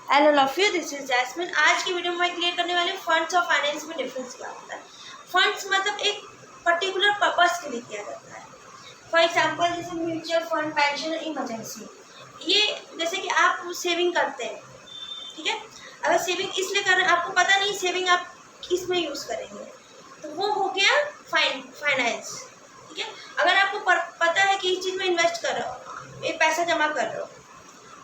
Hello love you, this is Jasmine. आज की video में मैं क्लियर करने वाली फंड्स और फाइनेंस में डिफरेंस क्या होता है। फंड्स मतलब एक पर्टिकुलर पर्पस के लिए किया जाता है। फॉर एग्जांपल जैसे म्यूचुअल फंड, पेंशन, इमरजेंसी। ये जैसे कि आप सेविंग करते हैं, ठीक है। अगर सेविंग इसलिए कर रहे हैं, आपको पता नहीं सेविंग आप किस में यूज़ करेंगे, तो वो हो गया फाइनेंस, ठीक है। अगर आपको पता है कि इस चीज़ में इन्वेस्ट कर रहे हो, ये पैसा जमा कर रहे हो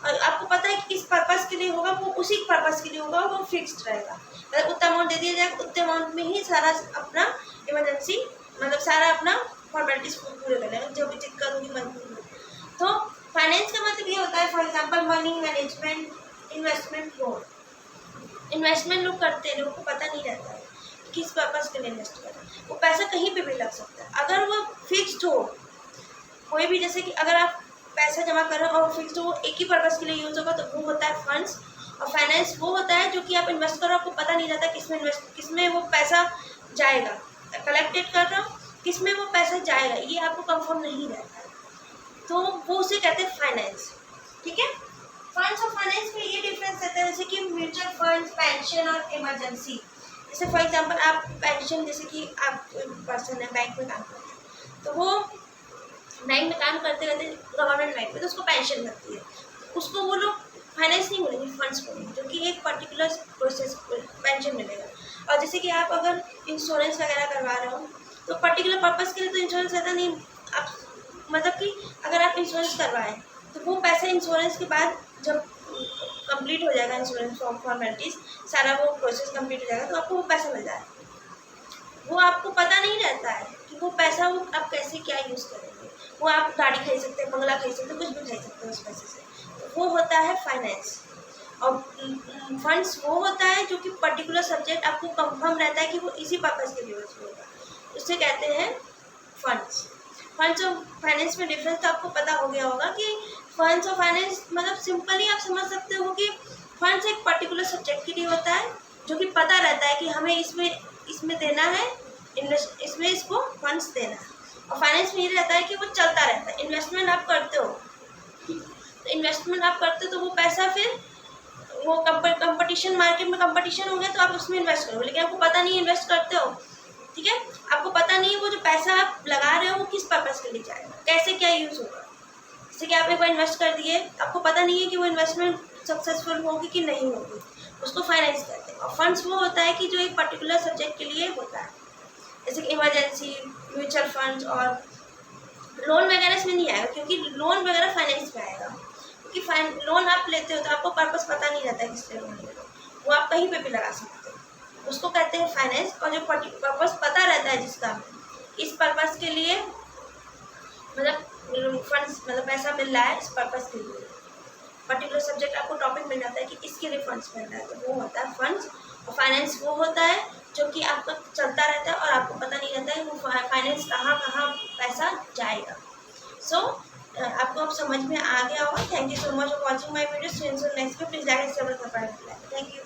और आपको पता है कि किस पर्पस के लिए होगा, वो उसी पर्पस के लिए होगा, वो फिक्स्ड रहेगा। मतलब उतना अमाउंट दे दिया जाएगा, उतने अमाउंट में ही सारा अपना इमरजेंसी मतलब सारा अपना फॉर्मेलिटीज पूरे कर लेगा, जो भी दिक्कत होगी मजबूर होगी। तो फाइनेंस का मतलब ये होता है, for example money management, investment, loan. Investment लोग करते हैं, लोगों को पता नहीं रहता है किस पर्पस के लिए इन्वेस्ट कर रहे हैं। वो पैसा कहीं पे भी लग सकता है अगर वो फिक्स्ड हो। कोई भी जैसे कि अगर आप पैसा जमा कर रहे हो और फिक्स वो एक ही पर्पस के लिए यूज़ होगा, तो वो होता है फंड्स। और फाइनेंस वो होता है जो कि आप इन्वेस्ट कर रहे हो, आपको पता नहीं रहता किसमें वो पैसा जाएगा। कलेक्टेड कर रहे हो, किसमें वो पैसा जाएगा ये आपको कंफर्म नहीं रहता है, तो वो उसे कहते हैं फाइनेंस, ठीक है। फंड्स और फाइनेंस में ये डिफरेंस रहता है, जैसे कि म्यूचुअल फंड्स, पेंशन और इमरजेंसी। जैसे फॉर एग्जाम्पल आप पेंशन, जैसे कि आप पर्सन है बैंक में काम करते हैं, तो वो बैंक में काम करते रहते गवर्नमेंट बैंक में, तो उसको पेंशन मिलती है। उसको वो लोग फाइनेंस नहीं बोलेंगे, फंड्स बोलेंगे, जो कि एक पर्टिकुलर प्रोसेस पेंशन मिलेगा। और जैसे कि आप अगर इंश्योरेंस वगैरह करवा रहे हो, तो पर्टिकुलर पर्पज़ के लिए तो इंश्योरेंस रहता नहीं। आप मतलब कि अगर आप इंश्योरेंस करवाएं, तो वो पैसे इंश्योरेंस के बाद जब कंप्लीट हो जाएगा, इंश्योरेंस फॉर्मेलिटीज़ सारा वो प्रोसेस कंप्लीट हो जाएगा, तो आपको वो पैसा मिल जाएगा। वो आपको पता नहीं रहता है कि वो पैसा वो आप कैसे क्या यूज़ करेंगे। वो आप गाड़ी खरीद सकते हैं, बंगला खरीद सकते हैं, कुछ भी खरीद सकते हैं उस पैसे से, तो वो होता है फाइनेंस। और फंड्स वो होता है जो कि पर्टिकुलर सब्जेक्ट आपको कंफर्म रहता है कि वो इसी पर्पज़ के लिए यूज होगा, उससे कहते हैं फंड्स। फंड्स और फाइनेंस में डिफरेंस तो आपको पता हो गया होगा कि फंड्स और फाइनेंस मतलब सिंपली आप समझ सकते हो कि फंड्स एक पर्टिकुलर सब्जेक्ट के लिए होता है, जो कि पता रहता है कि हमें इसमें देना है, इसमें इसको फंड्स देना है। और फाइनेंस में ये रहता है कि वो चलता रहता है। इन्वेस्टमेंट आप करते हो, तो इन्वेस्टमेंट आप करते हो तो वो पैसा फिर वो कंपटीशन, मार्केट में कंपटीशन हो गया तो आप उसमें इन्वेस्ट करो, लेकिन आपको पता नहीं इन्वेस्ट करते हो, ठीक है। आपको पता नहीं है वो जो पैसा आप लगा रहे हो वो किस पर्पज़ के लिए जाएगा, कैसे क्या यूज़ होगा। जैसे कि आप एक बार इन्वेस्ट कर दिए, आपको पता नहीं है कि वो इन्वेस्टमेंट सक्सेसफुल होगी कि नहीं होगी, उसको फाइनेंस कहते हैं। और फंड्स वो होता है कि जो एक पर्टिकुलर सब्जेक्ट के लिए होता है, जैसे कि इमरजेंसी, म्यूचुअल फंड्स। और लोन वगैरह इसमें नहीं आएगा, क्योंकि लोन वगैरह फाइनेंस में आएगा। क्योंकि लोन आप लेते हो तो आपको पर्पस पता नहीं रहता है किस लिए लोन ले रहे हो, वो आप कहीं पे भी लगा सकते हो, उसको कहते हैं फाइनेंस। और जो पर्पस पता रहता है जिसका इस पर्पस के लिए मतलब फंड्स मतलब पैसा मिल रहा है इस पर्पस के लिए, पर्टिकुलर सब्जेक्ट आपको टॉपिक मिल जाता है कि इसके लिए फंड्स मिल रहा है, तो वो होता है फंड्स। और फाइनेंस वो होता है जो कि आपका चलता रहता है और आपको पता नहीं रहता है वो फाइनेंस कहाँ कहाँ पैसा जाएगा। सो आपको अब समझ में आ गया होगा। Thank you so much for watching my video. Next में please like, subscribe, thank you.